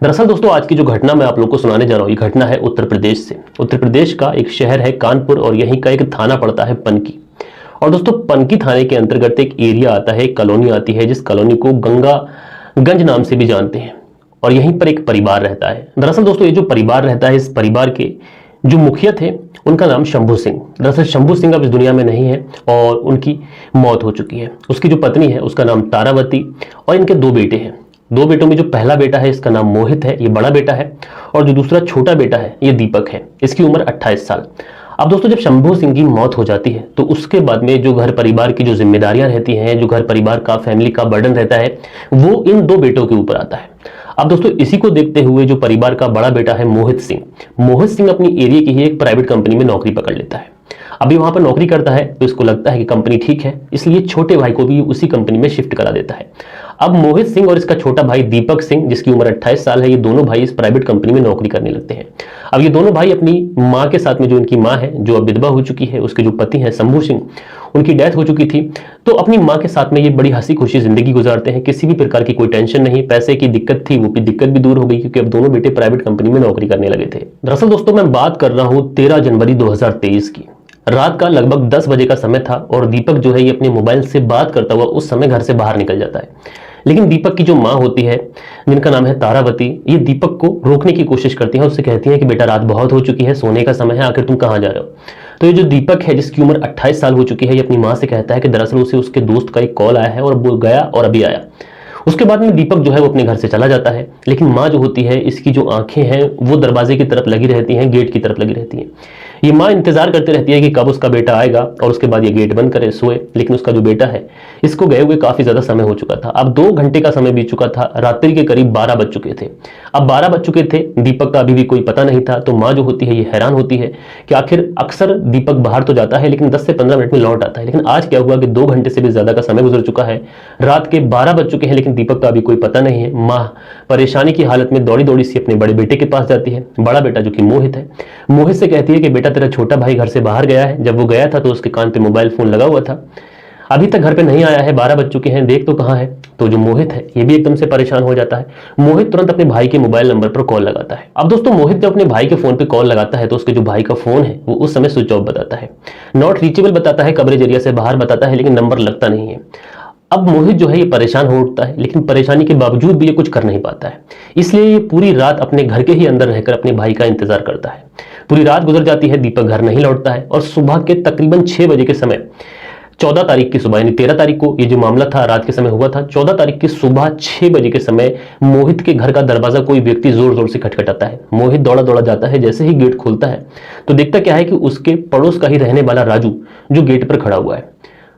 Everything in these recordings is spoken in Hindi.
दरअसल दोस्तों आज की जो घटना मैं आप लोगों को सुनाने जा रहा हूँ ये घटना है उत्तर प्रदेश से। उत्तर प्रदेश का एक शहर है कानपुर और यहीं का एक थाना पड़ता है पनकी। और दोस्तों पनकी थाने के अंतर्गत एक एरिया आता है, एक कॉलोनी आती है जिस कॉलोनी को गंगागंज नाम से भी जानते हैं। और यहीं पर एक परिवार रहता है। दरअसल दोस्तों ये जो परिवार रहता है, इस परिवार के जो मुखिया थे उनका नाम शंभू सिंह। दरअसल शंभू सिंह अब इस दुनिया में नहीं है और उनकी मौत हो चुकी है। उसकी जो पत्नी है उसका नाम तारावती और इनके दो बेटे हैं। दो बेटों में जो पहला बेटा है इसका नाम मोहित है, ये बड़ा बेटा है, और जो दूसरा छोटा बेटा है ये दीपक है, इसकी उम्र 28 साल। अब दोस्तों जब शंभू सिंह की मौत हो जाती है तो उसके बाद में जो घर परिवार की जो जिम्मेदारियां रहती हैं, जो घर परिवार का फैमिली का बर्डन रहता है, वो इन दो बेटों के ऊपर आता है। अब दोस्तों इसी को देखते हुए जो परिवार का बड़ा बेटा है मोहित सिंह अपनी एरिया की ही एक प्राइवेट कंपनी में नौकरी पकड़ लेता है। अभी वहां पर नौकरी करता है तो इसको लगता है कि कंपनी ठीक है, इसलिए छोटे भाई को भी उसी कंपनी में शिफ्ट करा देता है। अब मोहित सिंह और इसका छोटा भाई दीपक सिंह जिसकी उम्र 28 साल है, ये दोनों भाई इस प्राइवेट कंपनी में नौकरी करने लगते हैं। अब ये दोनों भाई अपनी माँ के साथ में, जो इनकी माँ है जो अब विधवा हो चुकी है, उसके जो पति हैं शंभू सिंह, उनकी डेथ हो चुकी थी, तो अपनी माँ के साथ में ये बड़ी हंसी खुशी जिंदगी गुजारते हैं। किसी भी प्रकार की कोई टेंशन नहीं, पैसे की दिक्कत थी वो भी दिक्कत भी दूर हो गई क्योंकि अब दोनों बेटे प्राइवेट कंपनी में नौकरी करने लगे थे। दरअसल दोस्तों मैं बात कर रहा हूँ 13 जनवरी 2023 की। रात का लगभग 10 बजे का समय था और दीपक जो है ये अपने मोबाइल से बात करता हुआ उस समय घर से बाहर निकल जाता है। लेकिन दीपक की जो माँ होती है जिनका नाम है तारावती, ये दीपक को रोकने की कोशिश करती है। उससे कहती है कि बेटा रात बहुत हो चुकी है, सोने का समय है, आखिर तुम कहाँ जा रहे हो। तो ये जो दीपक है जिसकी उम्र 28 साल हो चुकी है, ये अपनी माँ से कहता है कि दरअसल उसे उसके दोस्त का एक कॉल आया है और वो गया और अभी आया। उसके बाद में दीपक जो है वो अपने घर से चला जाता है। लेकिन माँ जो होती है इसकी जो आंखें हैं वो दरवाजे की तरफ लगी रहती हैं, गेट की तरफ लगी रहती हैं। ये माँ इंतजार करती रहती है कि कब उसका बेटा आएगा और उसके बाद ये गेट बंद करे सोए। लेकिन उसका जो बेटा है इसको गए हुए काफी ज्यादा समय हो चुका था। अब 2 घंटे का समय बीत चुका था, रात्रि के करीब 12 बज चुके थे। अब 12 बज चुके थे, दीपक का अभी भी कोई पता नहीं था। तो माँ जो होती है ये हैरान होती है कि आखिर अक्सर दीपक बाहर तो जाता है लेकिन 10 से 15 मिनट में लौट आता है, लेकिन आज क्या हुआ कि 2 घंटे से भी ज्यादा का समय गुजर चुका है, रात के 12 बज चुके हैं लेकिन दीपक का अभी कोई पता नहीं है। माँ परेशानी की हालत में दौड़ी दौड़ी सी अपने बड़े बेटे के पास जाती है। बड़ा बेटा जो कि मोहित है, मोहित से कहती है कि बेटा तेरा छोटा भाई घर से बाहर गया है, जब वो गया था तो उसके कान पे मोबाइल फोन लगा हुआ था, अभी तक घर पे नहीं आया है, 12 बज चुके हैं, देख तो कहाँ है। तो जो मोहित है ये भी एकदम से परेशान हो जाता है। मोहित तुरंत अपने भाई के मोबाइल नंबर पर कॉल लगाता है। अब दोस्तों मोहित जब अपने भाई के फोन पे कॉल लगाता है तो उसके जो भाई का फोन है वो उस समय स्विच ऑफ बताता है, नॉट रीचेबल बताता है, कवरेज एरिया से बाहर बताता है, लेकिन नंबर लगता नहीं है। अब मोहित जो है ये परेशान हो उठता है, लेकिन परेशानी के बावजूद भी ये कुछ कर नहीं पाता है। इसलिए ये पूरी रात अपने घर के ही अंदर रहकर अपने भाई का इंतजार करता है। पूरी रात गुजर जाती है, दीपक घर नहीं लौटता है और सुबह के तकरीबन 6 बजे के समय 14 तारीख की सुबह, यानी 13 तारीख को ये जो मामला था रात के समय हुआ था, 14 तारीख की सुबह 6 बजे के समय मोहित के घर का दरवाजा कोई व्यक्ति जोर जोर से खटखटाता है। मोहित दौड़ा दौड़ा जाता है, जैसे ही गेट खोलता है तो देखता क्या है कि उसके पड़ोस का ही रहने वाला राजू जो गेट पर खड़ा हुआ है।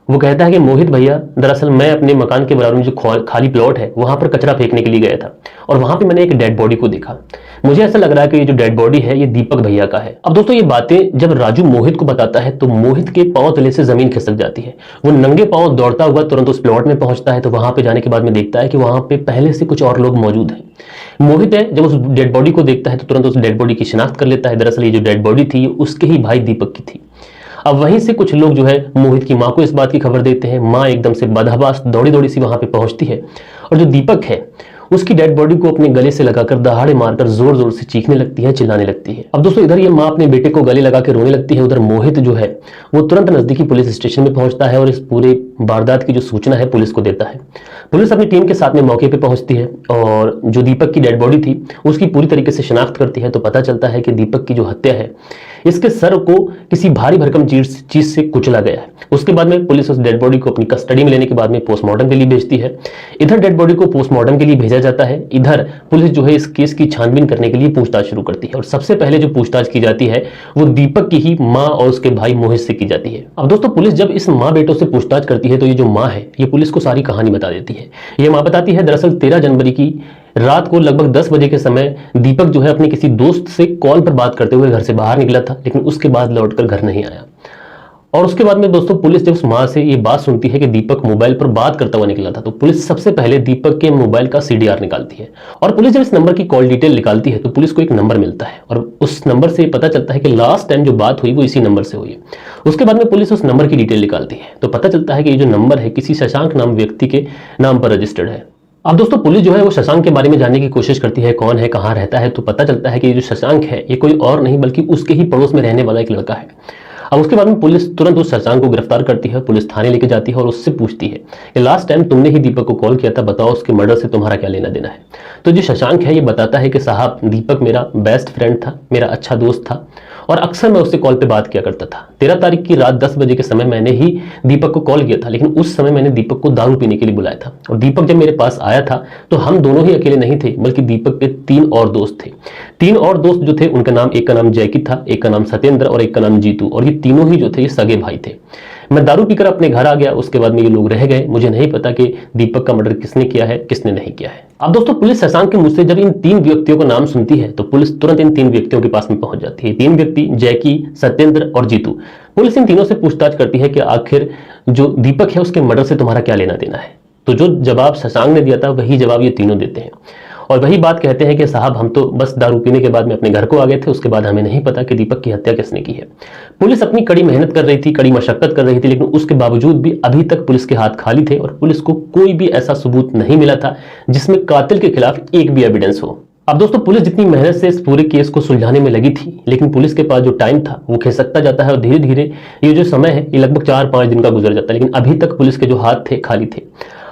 वो कहता है कि मोहित भैया, दरअसल मैं अपने मकान के बराबर में जो खाली प्लॉट है वहां पर कचरा फेंकने के लिए गया था और वहां पे मैंने एक डेड बॉडी को देखा। मुझे ऐसा लग रहा है कि ये जो डेड बॉडी है ये दीपक भैया का है। अब दोस्तों ये बातें जब राजू मोहित को बताता है तो मोहित के पांव तले से जमीन खिसक जाती है। वो नंगे पांव दौड़ता हुआ तुरंत उस प्लॉट में पहुंचता है। तो वहां पे जाने के बाद में देखता है कि वहां पे पहले से कुछ और लोग मौजूद हैं। मोहित है जब उस डेड बॉडी को देखता है तो तुरंत उस डेड बॉडी की शिनाख्त कर लेता है। दरअसल ये जो डेड बॉडी थी उसके ही भाई दीपक की थी। अब वहीं से कुछ लोग जो है मोहित की मां को इस बात की खबर देते हैं। मां एकदम से बदहवास दौड़ी दौड़ी सी वहां पे पहुंचती है और जो दीपक है उसकी डेड बॉडी को अपने गले से लगाकर दहाड़े मारकर जोर जोर से चीखने लगती है, चिल्लाने लगती है। अब दोस्तों इधर ये मां अपने बेटे को गले लगा के रोने लगती है, उधर मोहित जो है वो तुरंत नजदीकी पुलिस स्टेशन में पहुंचता है और इस पूरे वारदात की जो सूचना है पुलिस को देता है। पुलिस अपनी टीम के साथ में मौके पे पहुंचती है और जो दीपक की डेड बॉडी थी उसकी पूरी तरीके से शिनाख्त करती है। तो पता चलता है कि दीपक की जो हत्या है इसके सर को किसी भारी भरकम चीज से कुचला गया है। उसके बाद में पुलिस उस डेड बॉडी को अपनी कस्टडी में लेने के बाद में पोस्टमार्टम के लिए भेजती है। इधर डेड बॉडी को पोस्टमार्टम के लिए भेजा जाता है, इधर पुलिस जो है इस केस की छानबीन करने के लिए पूछताछ शुरू करती है। और सबसे पहले जो पूछताछ की जाती है वो दीपक की ही माँ और उसके भाई मोहित से की जाती है। अब दोस्तों पुलिस जब इस माँ बेटों से पूछताछ करती है तो ये जो माँ है ये पुलिस को सारी कहानी बता देती है। ये माँ बताती है दरअसल 13 जनवरी की रात को लगभग 10 बजे के समय दीपक जो है अपने किसी दोस्त से कॉल पर बात करते हुए घर से बाहर निकला था, लेकिन उसके बाद लौटकर घर नहीं आया। और उसके बाद में दोस्तों पुलिस जब उस मां से ये बात सुनती है कि दीपक मोबाइल पर बात करता हुआ निकला था, तो पुलिस सबसे पहले दीपक के मोबाइल का CDR निकालती है। और पुलिस जब इस नंबर की कॉल डिटेल निकालती है तो पुलिस को एक नंबर मिलता है और उस नंबर से पता चलता है कि लास्ट टाइम जो बात हुई वो इसी नंबर से हुई है। उसके बाद में पुलिस उस नंबर की डिटेल निकालती है तो पता चलता है कि ये जो नंबर है किसी शशांक नाम व्यक्ति के नाम पर रजिस्टर्ड है। अब दोस्तों पुलिस जो है वो शशांक के बारे में जानने की कोशिश करती है, कौन है, कहाँ रहता है। तो पता चलता है कि ये जो शशांक है ये कोई और नहीं बल्कि उसके ही पड़ोस में रहने वाला एक लड़का है। अब उसके बाद में पुलिस तुरंत उस शशांक को गिरफ्तार करती है, पुलिस थाने लेके जाती है और उससे पूछती है कि लास्ट टाइम तुमने ही दीपक को कॉल किया था, बताओ उसके मर्डर से तुम्हारा क्या लेना देना है। तो जो शशांक है ये बताता है कि साहब दीपक मेरा बेस्ट फ्रेंड था, मेरा अच्छा दोस्त था और अक्सर मैं उससे कॉल पे बात किया करता था। 13 तारीख की रात 10 बजे के समय मैंने ही दीपक को कॉल किया था, लेकिन उस समय मैंने दीपक को दारू पीने के लिए बुलाया था और दीपक जब मेरे पास आया था तो हम दोनों ही अकेले नहीं थे बल्कि दीपक के 3 और दोस्त थे। 3 और दोस्त जो थे उनका नाम, एक का नाम जैकी था, एक का नाम सत्येंद्र और एक का नाम जीतू, और ये तीनों ही जो थे ये सगे भाई थे। मैं दारू पीकर अपने घर आ गया, उसके बाद में ये लोग रह गए। मुझे नहीं पता कि दीपक का मर्डर किसने किया है किसने नहीं किया है। अब दोस्तों पुलिस शशांक के मुंह से जब इन 3 व्यक्तियों का नाम सुनती है तो पुलिस तुरंत इन 3 व्यक्तियों के पास में पहुंच जाती है। 3 व्यक्ति जैकी, सत्येंद्र और जीतू। पुलिस इन तीनों से पूछताछ करती है कि आखिर जो दीपक है उसके मर्डर से तुम्हारा क्या लेना देना है। तो जो जवाब शशांक ने दिया था वही जवाब ये तीनों देते हैं और वही बात कहते हैं कि साहब हम तो बस दारू पीने के बाद में अपने घर को आ गए थे, उसके बाद हमें नहीं पता कि दीपक की हत्या किसने की है। पुलिस अपनी कड़ी मेहनत कर रही थी, कड़ी मशक्कत कर रही थी, लेकिन उसके बावजूद भी अभी तक पुलिस के हाथ खाली थे और पुलिस को कोई भी ऐसा सबूत नहीं मिला था जिसमें कातिल के खिलाफ एक भी एविडेंस हो। अब दोस्तों पुलिस जितनी मेहनत से इस पूरे केस को सुलझाने में लगी थी, लेकिन पुलिस के पास जो टाइम था वो खिसकता जाता है और धीरे धीरे ये जो समय है ये लगभग 4-5 दिन का गुजर जाता है, लेकिन अभी तक पुलिस के जो हाथ थे खाली थे।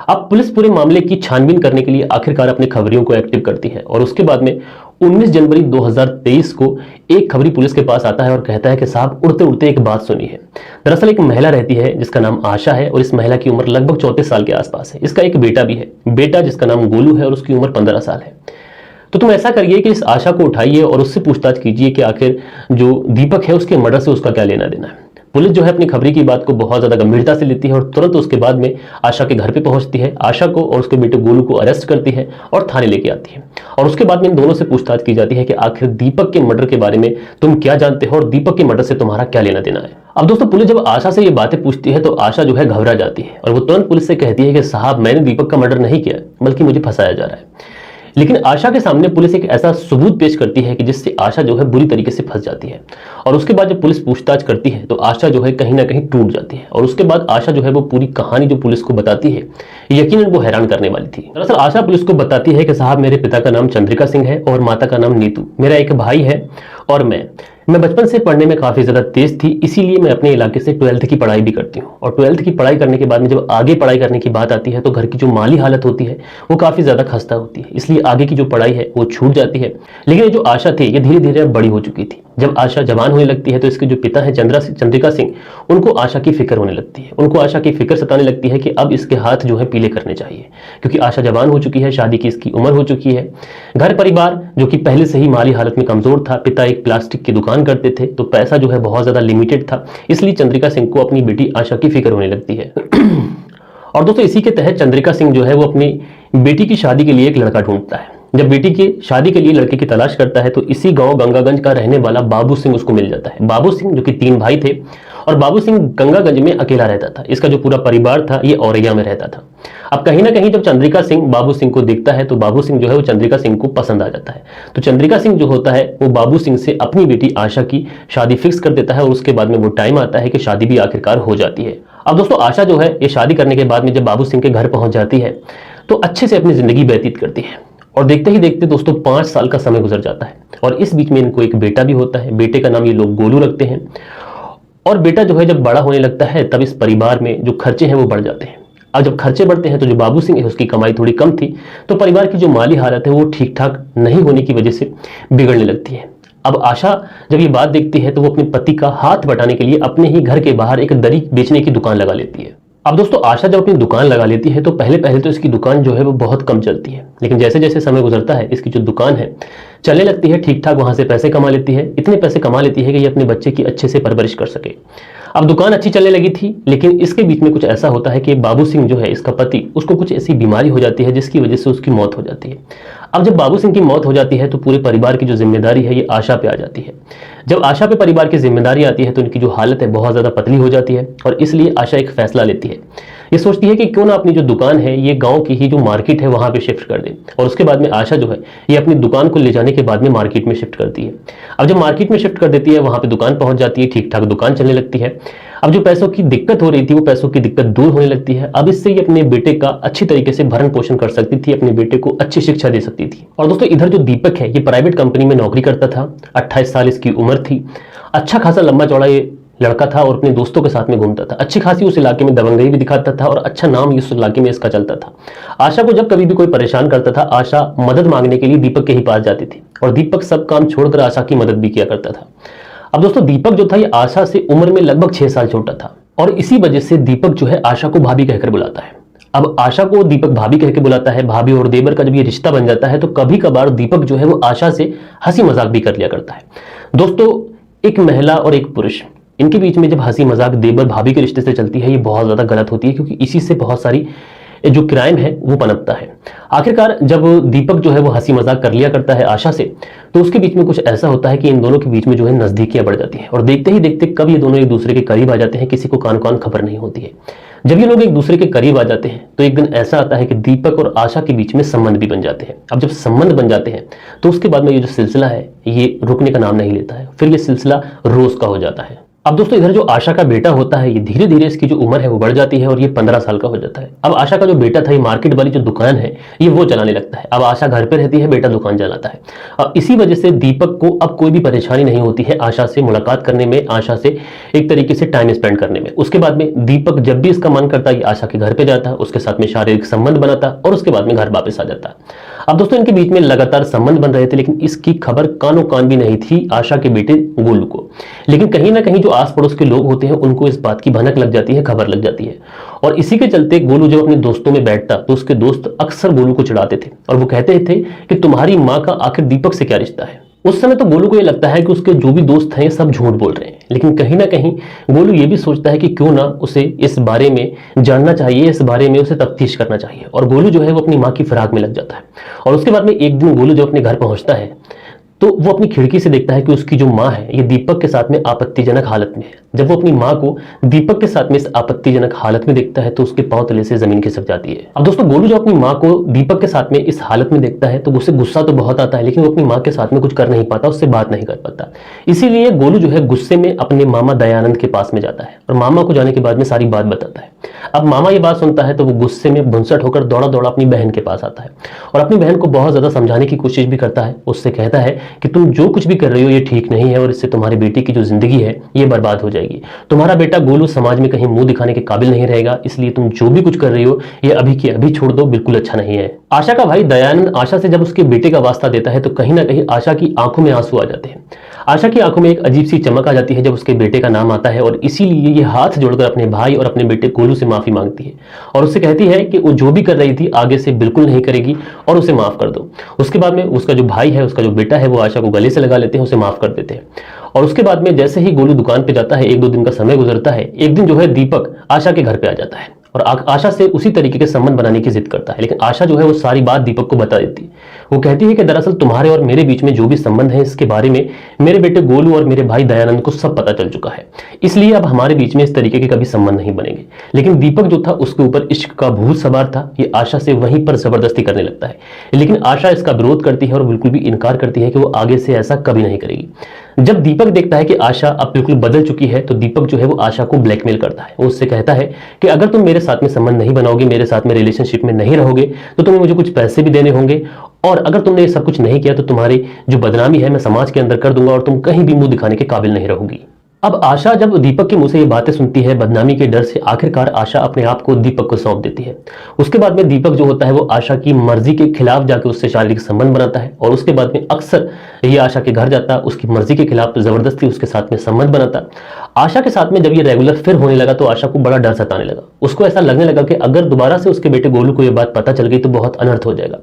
अब पुलिस पूरे मामले की छानबीन करने के लिए आखिरकार अपने खबरियों को एक्टिव करती है और उसके बाद में 19 जनवरी 2023 को एक खबरी पुलिस के पास आता है और कहता है कि साहब उड़ते उड़ते एक बात सुनी है। दरअसल एक महिला रहती है जिसका नाम आशा है और इस महिला की उम्र लगभग 34 साल के आसपास है। इसका एक बेटा भी है, बेटा जिसका नाम गोलू है और उसकी उम्र 15 साल है। तो तुम ऐसा करिए कि इस आशा को उठाइए और उससे पूछताछ कीजिए कि आखिर जो दीपक है उसके मर्डर से उसका क्या लेना देना है। पुलिस जो है अपनी खबरी की बात को बहुत ज्यादा गंभीरता से लेती है और तुरंत उसके बाद में आशा के घर पे पहुंचती है, आशा को और उसके बेटे गोलू को अरेस्ट करती है और थाने लेके आती है और उसके बाद में इन दोनों से पूछताछ की जाती है कि आखिर दीपक के मर्डर के बारे में तुम क्या जानते हो और दीपक के मर्डर से तुम्हारा क्या लेना देना है। अब दोस्तों पुलिस जब आशा से ये बातें पूछती है तो आशा जो है घबरा जाती है और वो तुरंत पुलिस से कहती है कि साहब मैंने दीपक का मर्डर नहीं किया बल्कि मुझे फंसाया जा रहा है। लेकिन आशा के सामने पुलिस एक ऐसा सबूत पेश करती है कि जिससे आशा जो है बुरी तरीके से फंस जाती है और उसके बाद जब पुलिस पूछताछ करती है तो आशा जो है कहीं ना कहीं टूट जाती है और उसके बाद आशा जो है वो पूरी कहानी जो पुलिस को बताती है यकीनन वो हैरान करने वाली थी। दरअसल आशा पुलिस को बताती है कि साहब मेरे पिता का नाम चंद्रिका सिंह है और माता का नाम नीतू, मेरा एक भाई है और मैं बचपन से पढ़ने में काफ़ी ज़्यादा तेज थी, इसीलिए मैं अपने इलाके से 12th की पढ़ाई भी करती हूँ और 12th की पढ़ाई करने के बाद में जब आगे पढ़ाई करने की बात आती है तो घर की जो माली हालत होती है वो काफ़ी ज़्यादा खस्ता होती है, इसलिए आगे की जो पढ़ाई है वो छूट जाती है। लेकिन ये जो आशा थी ये धीरे धीरे बड़ी हो चुकी थी। जब आशा जवान होने लगती है तो इसके जो पिता है चंद्रिका सिंह, उनको आशा की फिक्र होने लगती है, उनको आशा की फिक्र सताने लगती है कि अब इसके हाथ जो है पीले करने चाहिए क्योंकि आशा जवान हो चुकी है, शादी की इसकी उम्र हो चुकी है। घर परिवार जो कि पहले से ही माली हालत में कमजोर था, पिता एक प्लास्टिक की दुकान करते थे तो पैसा जो है बहुत ज्यादा लिमिटेड था, इसलिए चंद्रिका सिंह को अपनी बेटी आशा की फिक्र होने लगती है। और दोस्तों इसी के तहत चंद्रिका सिंह जो है वो अपनी बेटी की शादी के लिए एक लड़का ढूंढता है। जब बेटी की शादी के लिए लड़के की तलाश करता है तो इसी गांव गंगागंज का रहने वाला बाबू सिंह उसको मिल जाता है। बाबू सिंह जो कि 3 भाई थे और बाबू सिंह गंगागंज में अकेला रहता था, इसका जो पूरा परिवार था ये औरैया में रहता था। अब कहीं ना कहीं जब चंद्रिका सिंह बाबू सिंह को देखता है तो बाबू सिंह जो है वो चंद्रिका सिंह को पसंद आ जाता है। तो चंद्रिका सिंह जो होता है वो बाबू सिंह से अपनी बेटी आशा की शादी फिक्स कर देता है और उसके बाद में वो टाइम आता है कि शादी भी आखिरकार हो जाती है। अब दोस्तों आशा जो है ये शादी करने के बाद में जब बाबू सिंह के घर पहुंच जाती है तो अच्छे से अपनी जिंदगी व्यतीत करती है और देखते ही देखते दोस्तों 5 साल का समय गुजर जाता है और इस बीच में इनको एक बेटा भी होता है। बेटे का नाम ये लोग गोलू रखते हैं और बेटा जो है जब बड़ा होने लगता है तब इस परिवार में जो खर्चे हैं वो बढ़ जाते हैं। अब जब खर्चे बढ़ते हैं तो जो बाबू सिंह है उसकी कमाई थोड़ी कम थी तो परिवार की जो माली हालत है वो ठीक ठाक नहीं होने की वजह से बिगड़ने लगती है। अब आशा जब ये बात देखती है तो वो अपने पति का हाथ बटाने के लिए अपने ही घर के बाहर एक दरी बेचने की दुकान लगा लेती है। अब दोस्तों आशा जब अपनी दुकान लगा लेती है तो पहले तो इसकी दुकान जो है वो बहुत कम चलती है, लेकिन जैसे जैसे समय गुजरता है इसकी जो दुकान है चलने लगती है, ठीक ठाक वहां से पैसे कमा लेती है, इतने पैसे कमा लेती है कि ये अपने बच्चे की अच्छे से परवरिश कर सके। अब दुकान अच्छी चलने लगी थी, लेकिन इसके बीच में कुछ ऐसा होता है कि बाबू सिंह जो है इसका पति, उसको कुछ ऐसी बीमारी हो जाती है जिसकी वजह से उसकी मौत हो जाती है। अब जब बाबू सिंह की मौत हो जाती है तो पूरे परिवार की जो जिम्मेदारी है ये आशा पे आ जाती है। जब आशा पे परिवार की जिम्मेदारी आती है तो उनकी जो हालत है बहुत ज्यादा पतली हो जाती है और इसलिए आशा एक फैसला लेती है। ये सोचती है कि क्यों ना अपनी जो दुकान है ये गांव की ही जो मार्केट है वहां पे शिफ्ट कर दे। और उसके बाद में आशा जो है ये अपनी दुकान को ले जाने के बाद में मार्केट में शिफ्ट करती है। अब जब मार्केट में शिफ्ट कर देती है, वहां पे दुकान पहुंच जाती है, ठीक ठाक दुकान चलने लगती है। अब जो पैसों की दिक्कत हो रही थी वो पैसों की दिक्कत दूर होने लगती है। अब इससे ये अपने बेटे का अच्छी तरीके से भरण पोषण कर सकती थी, अपने बेटे को अच्छी शिक्षा दे सकती थी। और दोस्तों इधर जो दीपक है ये प्राइवेट कंपनी में नौकरी करता था, 28 साल इसकी उम्र थी। अच्छा खासा लंबा चौड़ा ये लड़का था और अपने दोस्तों के साथ में घूमता था। अच्छी खासी उस इलाके में दबंगई भी दिखाता था और अच्छा नाम इस इलाके में इसका चलता था। आशा को जब कभी भी कोई परेशान करता था, आशा मदद मांगने के लिए दीपक के ही पास जाती थी और दीपक सब काम छोड़कर आशा की मदद भी किया करता था। अब दोस्तों दीपक जो था ये आशा से उम्र में लगभग 6 साल छोटा था और इसी वजह से दीपक जो है आशा को भाभी कहकर बुलाता है। अब आशा को दीपक भाभी कहकर बुलाता है। भाभी और देवर का जब ये रिश्ता बन जाता है तो कभी कभार दीपक जो है वो आशा से हंसी मजाक भी कर लिया करता है। दोस्तों एक महिला और एक पुरुष, इनके बीच में जब हंसी मजाक देवर भाभी के रिश्ते से चलती है ये बहुत ज्यादा गलत होती है, क्योंकि इसी से बहुत सारी जो क्राइम है वो पनपता है। आखिरकार जब दीपक जो है वो हंसी मजाक कर लिया करता है आशा से, तो उसके बीच में कुछ ऐसा होता है कि इन दोनों के बीच में जो है नजदीकियां बढ़ जाती हैं और देखते ही देखते कब ये दोनों एक दूसरे के करीब आ जाते हैं किसी को कान कान खबर नहीं होती है। जब ये लोग एक दूसरे के करीब आ जाते हैं तो एक दिन ऐसा आता है कि दीपक और आशा के बीच में संबंध भी बन जाते हैं। अब जब संबंध बन जाते हैं तो उसके बाद में ये जो सिलसिला है ये रुकने का नाम नहीं लेता है, फिर ये सिलसिला रोज का हो जाता है। अब दोस्तों इधर जो आशा का बेटा होता है ये धीरे धीरे इसकी जो उम्र है वो बढ़ जाती है और ये 15 साल का हो जाता है। अब आशा का जो बेटा था ये मार्केट वाली जो दुकान है ये वो चलाने लगता है। अब आशा घर पे रहती है, बेटा दुकान चलाता है। अब इसी वजह से दीपक को अब कोई भी परेशानी नहीं होती है आशा से मुलाकात करने में, आशा से एक तरीके से टाइम स्पेंड करने में। उसके बाद में दीपक जब भी इसका मन करता है आशा के घर पे जाता है, उसके साथ में शारीरिक संबंध बनाता और उसके बाद में घर वापस आ जाता है। अब दोस्तों इनके बीच में लगातार संबंध बन रहे थे, लेकिन इसकी खबर कानों कान भी नहीं थी आशा के बेटे गोलू को। लेकिन कहीं ना कहीं जो आस पड़ोस के लोग होते हैं उनको इस बात की भनक लग जाती है, खबर लग जाती है। और इसी के चलते गोलू जब अपने दोस्तों में बैठता तो उसके दोस्त अक्सर गोलू को चिढ़ाते थे और वो कहते थे कि तुम्हारी माँ का आखिर दीपक से क्या रिश्ता है। उस समय तो गोलू को ये लगता है कि उसके जो भी दोस्त हैं सब झूठ बोल रहे हैं, लेकिन कहीं ना कहीं गोलू ये भी सोचता है कि क्यों ना उसे इस बारे में जानना चाहिए, इस बारे में उसे तफ्तीश करना चाहिए। और गोलू जो है वो अपनी माँ की फिराक में लग जाता है। और उसके बाद में एक दिन गोलू जब अपने घर पहुंचता है तो वो अपनी खिड़की से देखता है कि उसकी जो माँ है ये दीपक के साथ में आपत्तिजनक हालत में है। जब वो अपनी माँ को दीपक के साथ में इस आपत्तिजनक हालत में देखता है तो उसके पांव तले से जमीन खिसक जाती है। अब दोस्तों गोलू जब अपनी माँ को दीपक के साथ में इस हालत में देखता है तो उसे गुस्सा तो बहुत आता है, लेकिन वो अपनी माँ के साथ में कुछ कर नहीं पाता, उससे बात नहीं कर पाता। इसीलिए गोलू जो है गुस्से में अपने मामा दयानंद के पास में जाता है और मामा को जाने के बाद में सारी बात बताता है। अब मामा ये बात सुनता है तो वो गुस्से में भुंसट होकर दौड़ा दौड़ा अपनी बहन के पास आता है और अपनी बहन को बहुत ज्यादा समझाने की कोशिश भी करता है। उससे कहता है कि तुम जो कुछ भी कर रही हो ये ठीक नहीं है और इससे तुम्हारी बेटी की जो जिंदगी है ये बर्बाद हो जाएगी। तुम्हारा बेटा गोलू समाज में कहीं मुंह दिखाने के काबिल नहीं रहेगा, इसलिए तुम जो भी कुछ कर रही हो ये अभी की अभी छोड़ दो, बिल्कुल अच्छा नहीं है। आशा का भाई दयानंद आशा से जब उसके बेटे का वास्ता देता है तो कहीं ना कहीं आशा की आंखों में आंसू आ जाते हैं। आशा की आंखों में एक अजीब सी चमक आ जाती है जब उसके बेटे का नाम आता है और इसीलिए ये हाथ जोड़कर अपने भाई और अपने बेटे गोलू से माफी मांगती है और उससे कहती है कि वो जो भी कर रही थी आगे से बिल्कुल नहीं करेगी और उसे माफ कर दो। उसके बाद में उसका जो भाई है, उसका जो बेटा है, वो आशा को गले से लगा लेते हैं, उसे माफ कर देते हैं। और उसके बाद में जैसे ही गोलू दुकान पे जाता है, 1-2 दिन का समय गुजरता है, एक दिन जो है दीपक आशा के घर पे आ जाता है और आशा से उसी तरीके के संबंध बनाने की जिद करता है। लेकिन आशा जो है वो सारी बात दीपक को बता देती है। वो कहती है कि दरअसल तुम्हारे और मेरे बीच में जो भी संबंध है इसके बारे में मेरे बेटे गोलू और मेरे भाई दयानंद को सब पता चल चुका है, इसलिए अब हमारे बीच में इस तरीके के कभी संबंध नहीं बनेंगे। लेकिन दीपक जो था उसके ऊपर इश्क का भूत सवार था, ये आशा से वहीं पर जबरदस्ती करने लगता है। लेकिन आशा इसका विरोध करती है और बिल्कुल भी इनकार करती है कि वो आगे से ऐसा कभी नहीं करेगी। जब दीपक देखता है कि आशा अब बिल्कुल बदल चुकी है तो दीपक जो है वो आशा को ब्लैकमेल करता है। वो उससे कहता है कि अगर तुम मेरे साथ में संबंध नहीं बनाओगे, मेरे साथ में रिलेशनशिप में नहीं रहोगे तो तुम्हें मुझे कुछ पैसे भी देने होंगे और अगर तुमने ये सब कुछ नहीं किया तो तुम्हारी जो बदनामी है मैं समाज के अंदर कर दूंगा और तुम कहीं भी मुंह दिखाने के काबिल नहीं रहोगी। अब आशा जब दीपक के मुंह से ये बातें सुनती है बदनामी के डर से, आखिरकार आशा अपने आप को दीपक को सौंप देती है। उसके बाद में दीपक जो होता है वो आशा की मर्जी के खिलाफ जाकर उससे शारीरिक संबंध बनाता है और उसके बाद में अक्सर ये आशा के घर जाता, उसकी मर्जी के खिलाफ जबरदस्ती उसके साथ में संबंध बनाता। आशा के साथ में जब ये रेगुलर फिर होने लगा तो आशा को बड़ा डर सताने लगा। उसको ऐसा लगने लगा कि अगर दोबारा से उसके बेटे गोलू को ये बात पता चल गई तो बहुत अनर्थ हो जाएगा।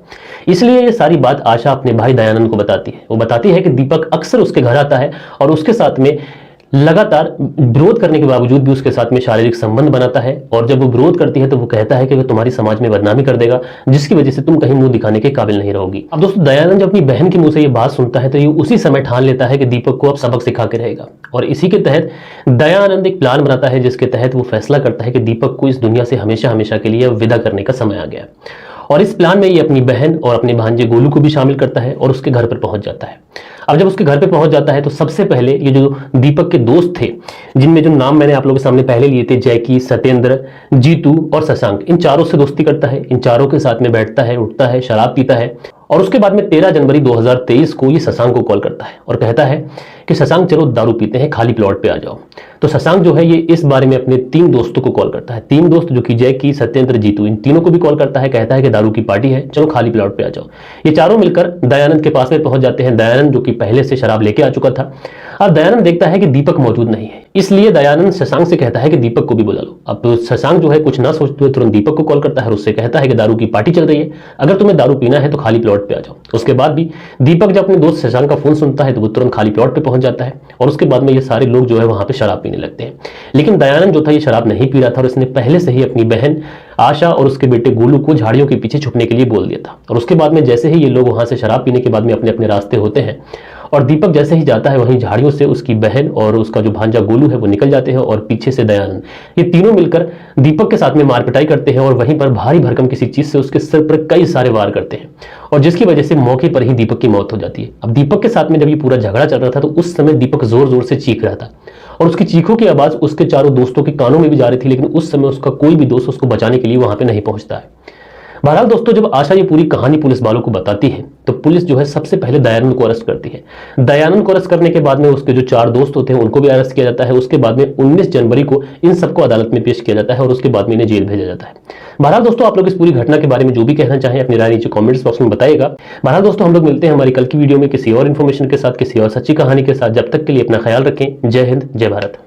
इसलिए ये सारी बात आशा अपने भाई दयानंद को बताती है। वो बताती है कि दीपक अक्सर उसके घर आता है और उसके साथ में लगातार विरोध करने के बावजूद भी उसके साथ में शारीरिक संबंध बनाता है, और जब वो विरोध करती है तो वो कहता है कि वो तुम्हारी समाज में बदनामी कर देगा, जिसकी वजह से तुम कहीं मुंह दिखाने के काबिल नहीं रहोगी। अब दोस्तों, दयानंद जब अपनी बहन के मुंह से ये बात सुनता है तो ये उसी समय ठान लेता है कि दीपक को अब सबक सिखा के रहेगा, और इसी के तहत दयानंद एक प्लान बनाता है जिसके तहत वो फैसला करता है कि दीपक को इस दुनिया से हमेशा हमेशा के लिए विदा करने का समय आ गया। और इस प्लान में ये अपनी बहन और अपने भांजे गोलू को भी शामिल करता है और उसके घर पर पहुंच जाता है। अब जब उसके घर पे पहुंच जाता है तो सबसे पहले ये जो दीपक के दोस्त थे, जिनमें जो नाम मैंने आप लोगों के सामने पहले लिए थे, जैकी, सत्येंद्र, जीतू और शशांक, इन चारों से दोस्ती करता है। इन चारों के साथ में बैठता है, उठता है, शराब पीता है, और उसके बाद में 13 जनवरी 2023 को ये शशांक को कॉल करता है और कहता है कि शशांक चलो दारू पीते हैं, खाली प्लॉट पे आ जाओ। तो शशांक जो है ये इस बारे में अपने 3 दोस्तों को कॉल करता है। 3 दोस्त जो कि जैकी, सत्येंद्र, जीतू, इन तीनों को भी कॉल करता है, कहता है कि दारू की पार्टी है, चलो खाली प्लॉट पे आ जाओ। ये चारों मिलकर दयानंद के पास में पहुंच जाते हैं। दयानंद जो कि पहले से शराब लेके आ चुका था। अब दयानंद देखता है कि दीपक मौजूद नहीं है, इसलिए दयानंद शशांक से कहता है कि दीपक को भी बुला लो। अब शशांक जो है कुछ ना सोचते हुए तुरंत दीपक को कॉल करता है और उससे कहता है कि दारू की पार्टी चल रही है, अगर तुम्हें दारू पीना है तो खाली प्लॉट पे आ जाओ। उसके बाद भी दीपक जब अपने दोस्त शशांक का फोन सुनता है तो वो तुरंत खाली प्लॉट पे पहुंच जाता है, और उसके बाद में ये सारे लोग जो है वहां पे शराब पीने लगते हैं। लेकिन दयानंद जो था ये शराब नहीं पी रहा था, और इसने पहले से ही अपनी बहन आशा और उसके बेटे गोलू को झाड़ियों के पीछे छुपने के लिए बोल दिया था। और उसके बाद में जैसे ही ये लोग वहां से शराब पीने के बाद में अपने अपने रास्ते होते हैं, और दीपक जैसे ही जाता है वहीं झाड़ियों से उसकी बहन और उसका जो भांजा गोलू है वो निकल जाते हैं, और पीछे से दयानंद, ये तीनों मिलकर दीपक के साथ में मार पिटाई करते हैं, और वहीं पर भारी भरकम किसी चीज से उसके सिर पर कई सारे वार करते हैं, और जिसकी वजह से मौके पर ही दीपक की मौत हो जाती है। अब दीपक के साथ में जब ये पूरा झगड़ा चल रहा था तो उस समय दीपक जोर जोर से चीख रहा था, और उसकी चीखों की आवाज उसके चारों दोस्तों के कानों में भी जा रही थी, लेकिन उस समय उसका कोई भी दोस्त उसको बचाने के लिए वहां पे नहीं पहुंचता है। बहरहाल दोस्तों, जब आशा ये पूरी कहानी पुलिस वालों को बताती है तो पुलिस जो है सबसे पहले दयानंद को अरेस्ट करती है। दयानंद को अरेस्ट करने के बाद में उसके जो 4 दोस्त होते हैं उनको भी अरेस्ट किया जाता है। उसके बाद में 19 जनवरी को इन सबको अदालत में पेश किया जाता है, और उसके बाद में इन्हें जेल भेजा जाता है। बहरहाल दोस्तों, आप लोग इस पूरी घटना के बारे में जो भी कहना चाहें अपनी राय नीचे कॉमेंट्स बॉक्स में बताइएगा। बहरहाल दोस्तों, हम लोग मिलते हैं हमारी कल की वीडियो में किसी और इन्फॉर्मेशन के साथ, किसी और सच्ची कहानी के साथ। जब तक के लिए अपना ख्याल रखें। जय हिंद, जय भारत।